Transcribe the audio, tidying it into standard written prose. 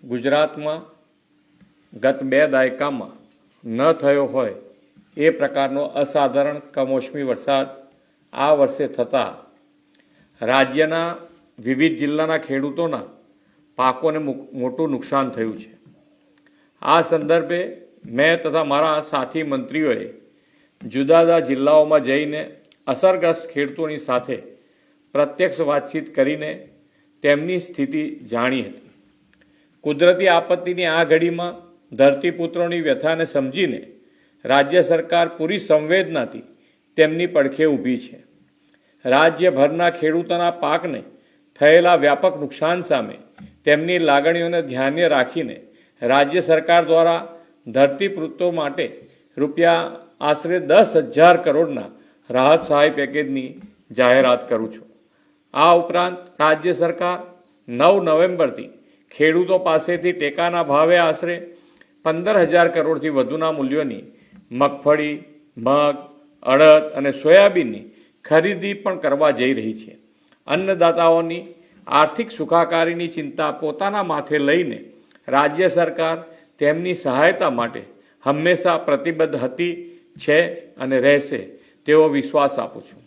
ગુજરાતમાં ગત 2 દાયકામાં ન થયો હોય એ પ્રકારનો અસાધારણ કમોસમી વરસાદ આ વર્ષે થતાં રાજ્યના વિવિધ જિલ્લાના ખેડૂતોના પાકોને મોટું નુકસાન થયું છે। આ સંદર્ભે મેં તથા મારા સાથી મંત્રીઓએ જુદા જુદા જિલ્લાઓમાં જઈને અસરગ્રસ્ત ખેડૂતોની સાથે પ્રત્યક્ષ વાતચીત કરીને તેમની સ્થિતિ જાણી હતી। કુદરતી આપત્તિની આ ઘડીમાં ધરતીપુત્રોની વ્યથાને સમજીને રાજ્ય સરકાર પૂરી સંવેદનાથી તેમની પડખે ઊભી છે। રાજ્યભરના ખેડૂતોના પાકને થયેલા વ્યાપક નુકસાન સામે તેમની લાગણીઓને ધ્યાને રાખીને રાજ્ય સરકાર દ્વારા ધરતીપુત્રો માટે આશરે 10,000 કરોડના રાહત સહાય પેકેજની જાહેરાત કરું છું। આ ઉપરાંત રાજ્ય સરકાર 9 નવેમ્બરથી ખેડૂતો પાસેથી ટેકાના ભાવે આશરે 15,000 કરોડથી વધુના મૂલ્યોની મગફળી, મગ, અડદ અને સોયાબીનની ખરીદી પણ કરવા જઈ રહી છે। અન્નદાતાઓની આર્થિક સુખાકારીની ચિંતા પોતાના માથે લઈને રાજ્ય સરકાર તેમની સહાયતા માટે હંમેશા પ્રતિબદ્ધ હતી, છે અને રહેશે તેવો વિશ્વાસ આપું છું।